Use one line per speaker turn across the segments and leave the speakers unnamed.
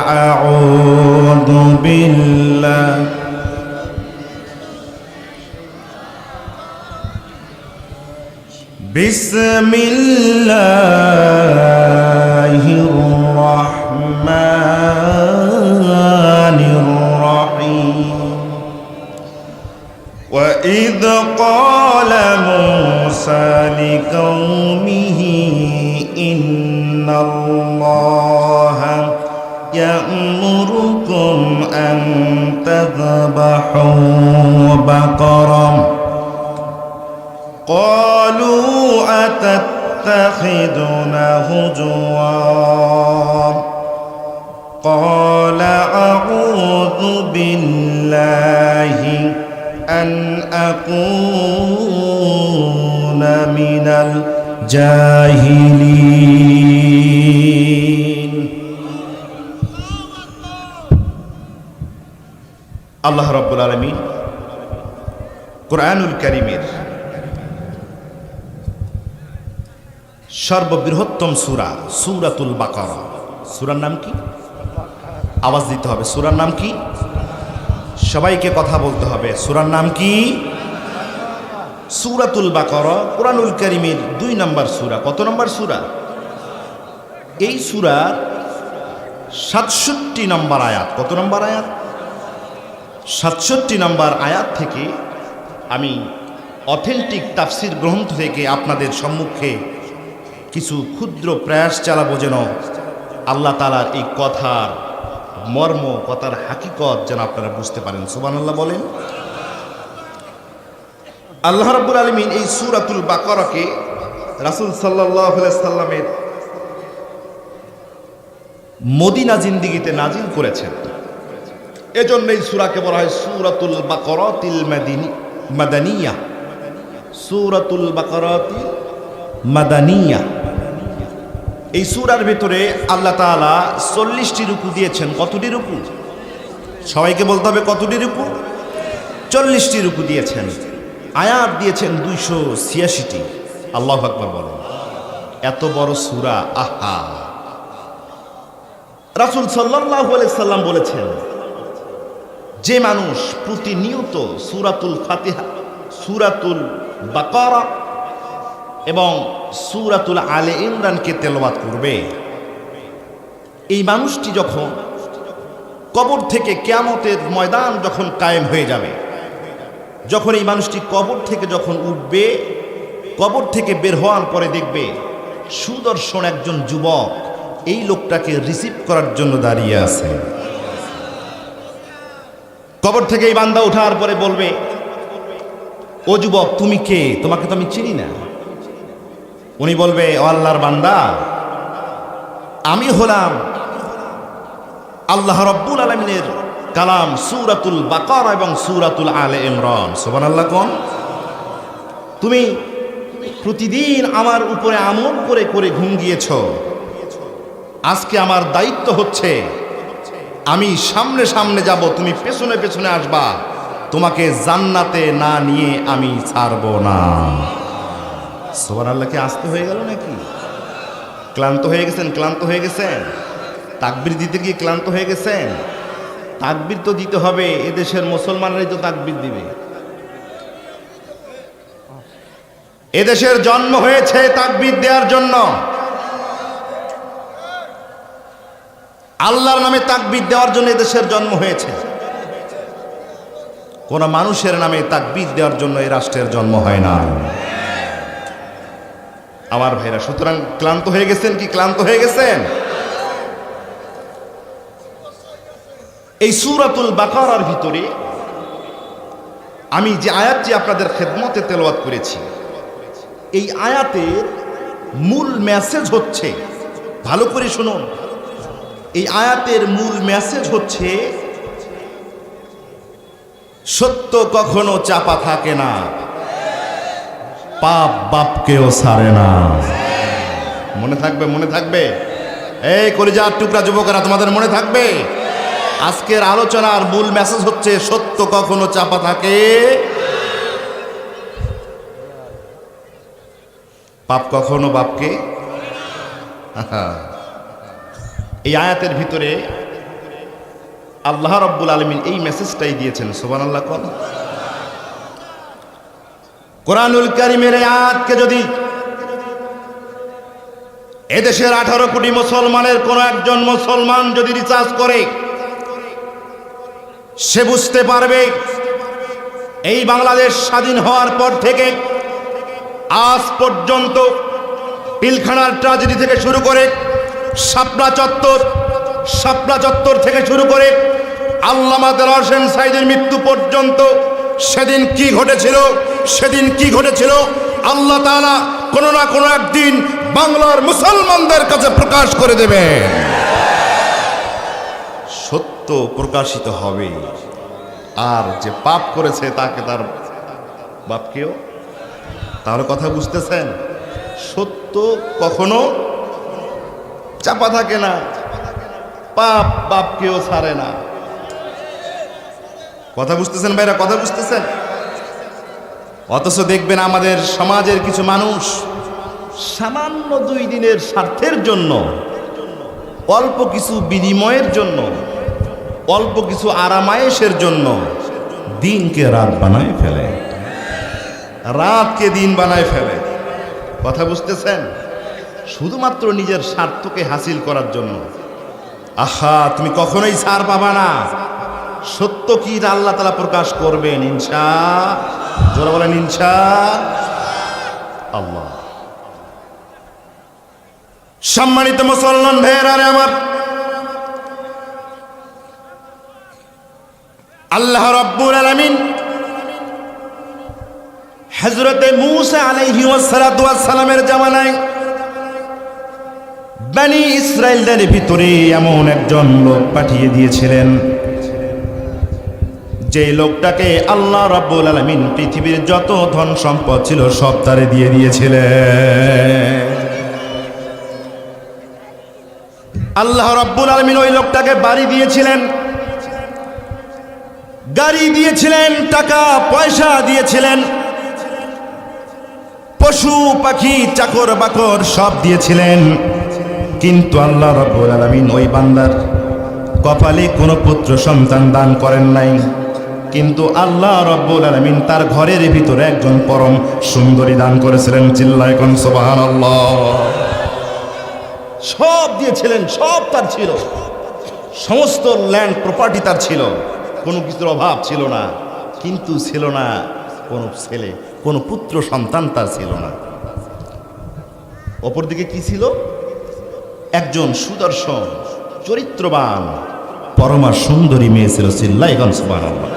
আউযু বিল্লাহ বিসমিল্লাহির রাহমানির রহিম وإذ قال موسى لقومه إن الله يأمركم أن تذبحوا بقرة قالوا أتتخذنا هزوا قال أعوذ بالله أن أكون من الجاهلين আল্লাহ রাব্বুল আলামিন কুরআনুল কারীমের সর্ববৃহত্তম সূরা সূরাতুল বাকারা। সূরার নাম কি? আওয়াজ দিতে হবে। সূরার নাম কি? সবাইকে কথা বলতে হবে। সূরার নাম কি? সূরাতুল বাকারা কুরআনুল কারীমের 2 নম্বর সূরা। কত নম্বর সূরা? এই সূরার 67 নম্বর আয়াত। কত নম্বর আয়াত? 67 নম্বর আয়াত থেকে আমি অথেন্টিক তাফসীর গ্রন্থ থেকে আপনাদের সম্মুখে কিছু ক্ষুদ্র প্রয়াস চালাবো যেন আল্লাহ তাআলার এই কথার মর্ম, কথার হাকিকত যেন আপনারা বুঝতে পারেন। সুবহানাল্লাহ বলেন। আল্লাহ রাব্বুল আলামিন এই সূরাতুল বাকারাকে রাসূল সাল্লাল্লাহু আলাইহি সাল্লামের মদিনা জিন্দেগিতে নাজিল করেছেন। এজন্য এই সূরাকে বলা হয় সূরাতুল বাকারাতিল মাদানিয়া। সূরাতুল বাকারাতিল মাদানিয়া। এই সূরার ভিতরে আল্লাহ তাআলা 40টি রুকু দিয়েছেন। কতটি রুকু? সবাইকে বলতে হবে কতটি রুকু? 40টি রুকু দিয়েছেন। আয়াত দিয়েছেন 286টি। আল্লাহু আকবার বলেন। এত বড় সূরা, আহা! রাসূল সাল্লাল্লাহু আলাইহি সাল্লাম বলেছেন, যে মানুষ প্রতিনিয়ত সূরাতুল ফাতিহা, সূরাতুল বাকারা এবং সূরাতুল আলে ইমরানকে তেলাওয়াত করবে, এই মানুষটি যখন কবর থেকে কিয়ামতের ময়দান যখন কায়েম হয়ে যাবে, যখন এই মানুষটি কবর থেকে যখন উঠবে, কবর থেকে বের হওয়ার পরে দেখবে সুদর্শন একজন যুবক এই লোকটাকে রিসিভ করার জন্য দাঁড়িয়ে আছে। কবর থেকে এই বান্দা ওঠার পরে বলবে, ও যুবক তুমি কে? তোমাকে তো আমি চিনি না। উনি বলবে, ও আল্লাহর বান্দা, আমি হলাম আল্লাহ রাব্বুল আলামিনের কালাম সূরাতুল বাকারা এবং সূরাতুল আলে ইমরান। সুবহানাল্লাহ কোন? তুমি প্রতিদিন আমার উপরে আমল করে করে ঘুম গিয়েছ। আজকে আমার দায়িত্ব হচ্ছে আমি সামনে সামনে যাব, তুমি পেছনে পেছনে আসবা। তোমাকে জান্নাতে না নিয়ে আমি ছাড়ব না। সুবহানাল্লাহ। কি আসতে হয়ে গেল নাকি? ক্লান্ত হয়ে গেছেন? ক্লান্ত হয়ে গেছেন? তাকবীর দিতে গিয়ে ক্লান্ত হয়ে গেছেন? তাকবীর তো দিতে হবে। এদেশের মুসলমানরাই তো তাকবীর দিবে। এদেশের জন্ম হয়েছে তাকবীর দেওয়ার জন্য। আল্লাহর নামে তাকবীর দেওয়ার জন্য এদেশের জন্ম হয়েছে। কোন মানুষের নামে তাকবীর দেওয়ার জন্য এই রাষ্ট্রের জন্ম হয় না। আমার ভাইরা, সুতরাং ক্লান্ত হয়ে গেছেন কি? ক্লান্ত হয়ে গেছেন? এই সূরাতুল বাকারার ভিতরে আমি যে আয়াতটি আপনাদের খেদমতে তেলাওয়াত করেছি, এই আয়াতের মূল মেসেজ হচ্ছে, ভালো করে শুনুন, এই আয়াতের মূল মেসেজ হচ্ছে, সত্য কখনো চাপা থাকে না, পাপ বাপকেও ছাড়ে না। মনে থাকবে? মনে থাকবে? এই কলিজার টুকরা যুবকেরা, তোমাদের মনে থাকবে? আজকের আলোচনার মূল মেসেজ হচ্ছে, সত্য কখনো চাপা থাকে, পাপ কখনো বাপকে। এই আয়াতের ভিতরে আল্লাহ রাব্বুল আলামিন এই মেসেজটাই দিয়েছেন। সুবহানাল্লাহ। কোন কোরআনুল কারীমের আয়াতকে যদি এদেশের 18 কোটি মুসলমানের কোন একজন মুসলমান যদি রিসার্চ করে, সে বুঝতে পারবে এই বাংলাদেশ স্বাধীন হওয়ার পর থেকে আজ পর্যন্ত পিলখানার ট্রাজেডি থেকে শুরু করে শাপলা চত্বর থেকে শুরু করে আল্লামা দেলোয়ার হোসেন সাঈদীর মৃত্যু পর্যন্ত সেদিন কি ঘটেছিল আল্লাহ তাআলা কোনো না কোনো একদিন বাংলার মুসলমানদের কাছে প্রকাশ করে দেবেন। সত্য প্রকাশিত হবে, আর যে পাপ করেছে তাকে তার বাপকেও। তাহলে কথা বুঝতেছেন, সত্য কখনো চাপা থাকে না, পাপ বাপকেও ছাড়ে না। কথা বুঝতেছেন ভাইরা, কথা বুঝতেছেন? অথচ দেখবেন আমাদের সমাজের কিছু মানুষ সামান্য 2 দিনের স্বার্থের জন্য, অল্প কিছু বিনিময়ের জন্য, অল্প কিছু আরামায়েশের জন্য দিনকে রাত বানায় ফেলে, রাতকে দিন বানায় ফেলে। কথা বুঝতেছেন? শুধুমাত্র নিজের স্বার্থকে হাসিল করার জন্য। আহা, তুমি কখনোই ছাড় পাবা না। সত্য কি আল্লাহ তাআলা প্রকাশ করবেন ইনশাআল্লাহ। জোরে বলেন ইনশাআল্লাহ। সম্মানিত মুসলমান ভাইয়েরা আমার, আল্লাহ রাব্বুল আলামিন হযরতে মূসা আলাইহি ওয়াসসালাতু ওয়াসসালামের জামানায় বনি ইসরাইলদের ভিতরে এমন একজন লোক পাঠিয়ে দিয়েছিলেন, যে লোকটাকে আল্লাহ রাব্বুল আলামিন পৃথিবীর যত ধন সম্পদ ছিল সব তারে দিয়ে দিয়েছিলেন। আল্লাহ রাব্বুল আলামিন ওই লোকটাকে বাড়ি দিয়েছিলেন, গাড়ি দিয়েছিলেন, টাকা পয়সা দিয়েছিলেন, পশু পাখি চাকর বাকর সব দিয়েছিলেন। কিন্তু আল্লাহ রাব্বুল আলামিন ওই বান্দার কপালে কোনো পুত্র সন্তান দান করেন নাই। কিন্তু আল্লাহ রাব্বুল আলামিন তার ঘরের ভিতরে একজন পরম সুন্দরী দান করেছিলেন। চিল্লায় কোন সুবহানাল্লাহ। সব দিয়েছিলেন, সব তার ছিল, সমস্ত ল্যান্ড প্রপার্টি তার ছিল, কোনো কিছুর অভাব ছিল না। কিন্তু ছিল না কোনো ছেলে, কোনো পুত্র সন্তান তার ছিল না। অপরদিকে কি ছিল? একজন সুদর্শন চরিত্রবান পরমা সুন্দরী মেয়ে ছিল। চিল্লায় কোন সুবহানাল্লাহ।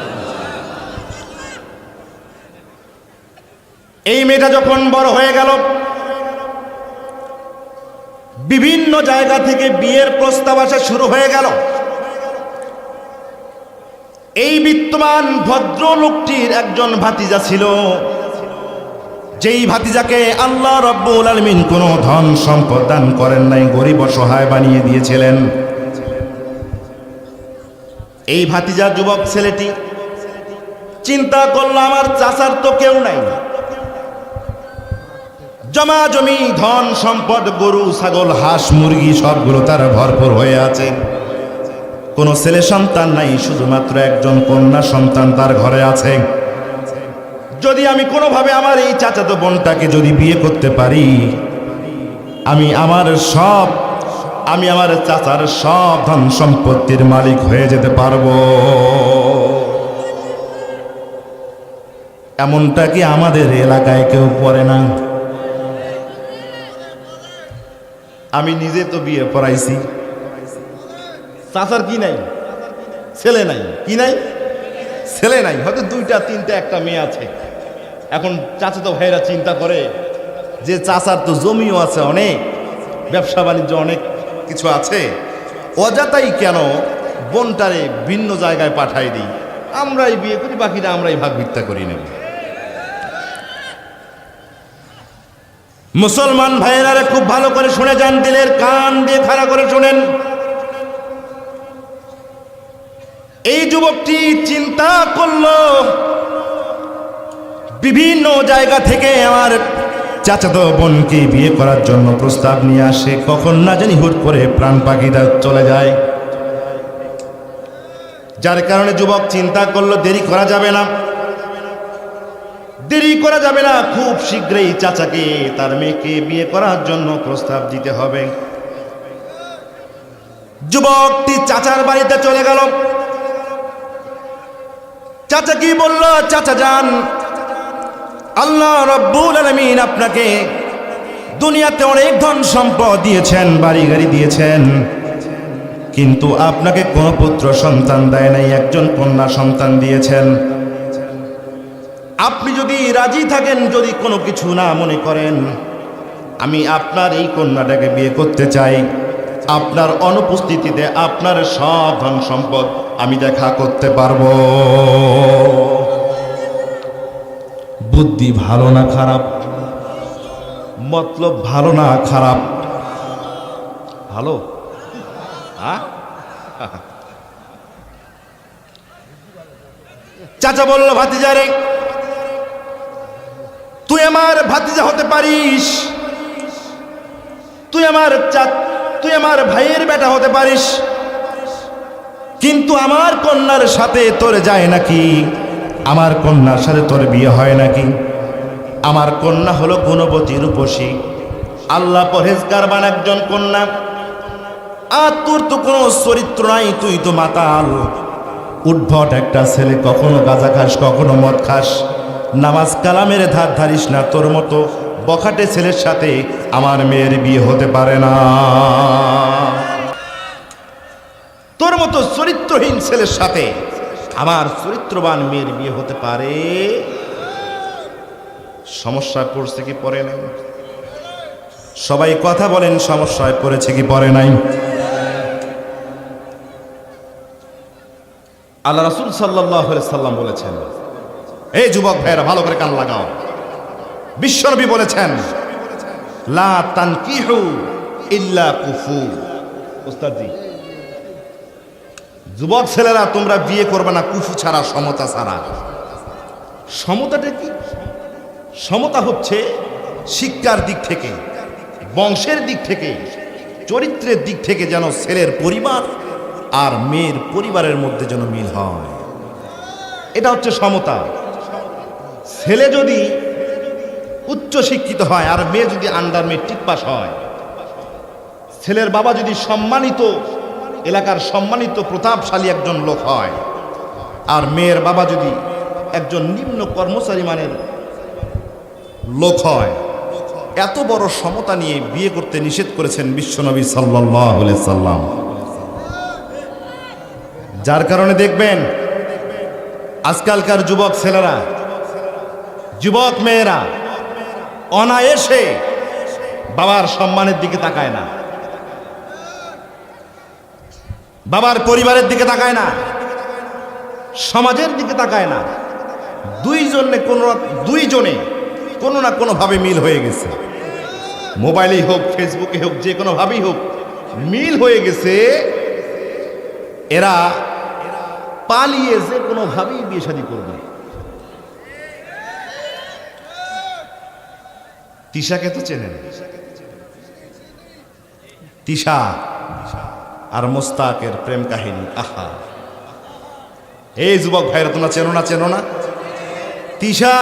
এই মেয়েটা যখন বড় হয়ে গেল, বিভিন্ন জায়গা থেকে বিয়ের প্রস্তাব আসা শুরু হয়ে গেল। এই বিত্তমান ভদ্রলোকটির একজন ভাতিজা ছিল, যেই ভাতিজাকে আল্লাহ রাব্বুল আলামিন কোনো ধন সম্পদ দান করেন নাই, গরিব অসহায় বানিয়ে দিয়েছিলেন। এই ভাতিজা যুবক ছেলেটি চিন্তা করল, আমার চাচার তো কেউ নাই, জমা জমি ধন সম্পদ গরু ছাগল হাঁস মুরগি সবগুলো তার ভরপুর হয়ে আছে, কোনো ছেলে সন্তান নাই, শুধুমাত্র একজন কন্যা সন্তান তার ঘরে আছে। যদি আমি কোনোভাবে আমার এই চাচাতো বোনটাকে যদি বিয়ে করতে পারি, আমি আমার চাচার সব ধন সম্পত্তির মালিক হয়ে যেতে পারবো। এমনটা কি আমাদের এলাকায় কেউ করে না? আমি নিজে তো বিয়ে পড়াইছি, চাচার কি নাই? ছেলে নাই। কি নাই? ছেলে নাই। হয়তো 2টা 3টা একটা মেয়ে আছে। এখন চাচাতো ভাইরা চিন্তা করে যে চাচার তো জমিও আছে অনেক, ব্যবসা বাণিজ্য অনেক কিছু আছে, অযথাই কেন বোনটারে ভিন্ন জায়গায় পাঠাই দিই, আমরাই বিয়ে করি, বাকিটা আমরাই ভাগ ভিক্ষা করি নেব। মুসলমান ভাইয়েরা খুব ভালো করে শুনে যান, দিলের কান দিয়ে খাড়া করে শুনেন। এই যুবকটি চিন্তা করলো, বিভিন্ন জায়গা থেকে আমার চাচাতো বোনকে বিয়ে করার জন্য প্রস্তাব নিয়ে আসে, কখন না জানি হুট করে প্রাণ পাখিটা চলে যায়। যার কারণে যুবক চিন্তা করলো দেরি করা যাবে না, দেরি করা যাবে না, খুব শীঘ্রই চাচাকে তার মেয়েকে বিয়ে করার জন্য প্রস্তাব দিতে হবে। যুবকটি চাচার বাড়িতে চলে গেল। চাচা কি বলল? চাচা যান, আল্লাহ রাব্বুল আলামিন আপনাকে দুনিয়াতে অনেক ধন সম্পদ দিয়েছেন, বাড়ি গাড়ি দিয়েছেন, কিন্তু আপনাকে কোনো পুত্র সন্তান দেয় নাই, একজন কন্যা সন্তান দিয়েছেন। আপনি যদি রাজি থাকেন, যদি কোনো কিছু না মনে করেন, আমি আপনার এই কন্যাটাকে বিয়ে করতে চাই। আপনার অনুপস্থিতিতে আপনার সব ধন সম্পদ আমি দেখা করতে পারবো। বুদ্ধি ভালো না খারাপ? মতলব ভালো না খারাপ? ভালো। চাচা বলল, ভাতিজা রে, তুই আমার ভাতিজা হতে পারিস, তুই আমার ভাইয়ের বেটা হতে পারিস, কিন্তু আমার কন্যার সাথে তোর যায় নাকি? আমার কন্যার সাথে তোর বিয়ে হয় নাকি? আমার কন্যা হলো গুণবতী, রূপসী, আল্লাহ পরহেজগারবান একজন কন্যা। আর তোর তো কোনো চরিত্র নাই, তুই তো মাতাল, উদ্ভট একটা ছেলে, কখনো গাঁজা খাস, কখনো মদ খাস, নামাজ কালামের ধার ধারিস না। তোর মতো বখাটে ছেলের সাথে আমার মেয়ের বিয়ে হতে পারে না। তোর মতো চরিত্রহীন ছেলের সাথে আমার চরিত্রবান মেয়ের বিয়ে হতে পারে? সমস্যায় পড়ছে কি পড়ে নাই? সবাই কথা বলেন, সমস্যায় পড়েছে কি পড়ে নাই? আল্লাহ রাসূল সাল্লাল্লাহু আলাইহি সাল্লাম বলেছেন, এই যুবক ভাইরা ভালো করে কান লাগাও, বিশ্বনবী বলেছেন, লা তানকিহু ইল্লা কুফু। ওস্তাদজি, যুবক ছেলেরা তোমরা বিয়ে করবে না কুফু ছাড়া, সমতা ছাড়া। সমতাটা কি? সমতা হচ্ছে শিক্ষার দিক থেকে, বংশের দিক থেকে, চরিত্রের দিক থেকে যেন ছেলের পরিবার আর মেয়ের পরিবারের মধ্যে যেন মিল হয়, এটা হচ্ছে সমতা। ছেলে যদি উচ্চ শিক্ষিত হয় আর মেয়ে যদি আন্ডার মেট্রিক পাস হয়, ছেলের বাবা যদি সম্মানিত এলাকার সম্মানিত প্রতাপশালী একজন লোক হয়, আর মেয়ের বাবা যদি একজন নিম্ন কর্মচারী মানের লোক হয়, এত বড় সমতা নিয়ে বিয়ে করতে নিষেধ করেছেন বিশ্বনবী সাল্লাল্লাহু আলাইহি সাল্লাম। যার কারণে দেখবেন আজকালকার যুবক ছেলেরা, যুবক মেয়েরা অনায়াসে বাবার সম্মানের দিকে তাকায় না, বাবার পরিবারের দিকে তাকায় না, সমাজের দিকে তাকায় না। দুইজনে কোনো না কোনো ভাবে মিল হয়ে গেছে, মোবাইলেই হোক, ফেসবুকে হোক, যে কোনো ভাবেই হোক মিল হয়ে গেছে। এরা পালিয়ে যে কোনো ভাবেই বিয়ে শাদী করবে। তিশাকে তো চেনেন, তিশা আর মোস্তাকের প্রেম কাহিনী। আহা, এই যুবক ভাইরা তোমরা চেনো না? তিশা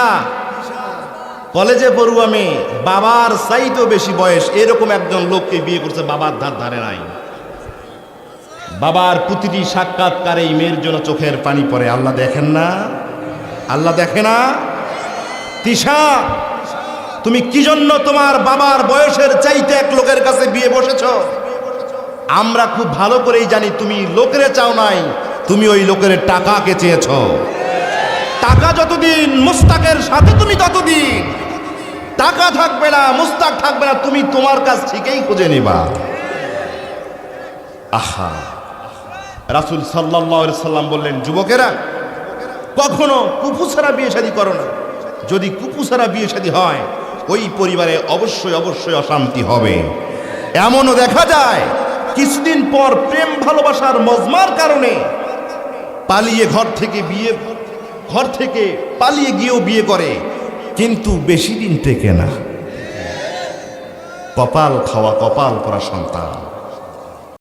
কলেজে পড়ুয়া মেয়ে, বাবার চাইতেও বেশি বয়স, এরকম একজন লোককে বিয়ে করছে, বাবার ধারে নাই। বাবার প্রতিটি সাক্ষাৎকারে এই মেয়ের জন্য চোখের পানি পড়ে। আল্লাহ দেখেন না? আল্লাহ দেখে না? তিশা, তুমি কি জন্য তোমার বাবার বয়সের চাইতে এক লোকের কাছে বিয়ে বসেছ? আমরা খুব ভালো করেই জানি তুমি লোকেরে চাও নাই, তুমি ওই লোকের টাকাকে চেয়েছ। টাকা যতদিন মুস্তাকের সাথে, তুমি ততদিন টাকা থাকবে না, মুস্তাক থাকবে না, তুমি তোমার কাছ থেকেই খুঁজে নিবা। আহা, রাসূল সাল্লাল্লাহু আলাইহি সাল্লাম বললেন, যুবকেরা কখনো কুফু ছাড়া বিয়ে শাদী করো না। যদি কুফু ছাড়া বিয়ে শাদী হয়, ওই পরিবারে অবশ্যই অশান্তি হবে। এমনও দেখা যায় কিছুদিন পর প্রেম ভালোবাসার মজমার কারণে পালিয়ে ঘর থেকে পালিয়ে গিয়েও বিয়ে করে, কিন্তু বেশি দিন টেকে না। কপাল খাওয়া, কপাল পরা সন্তান।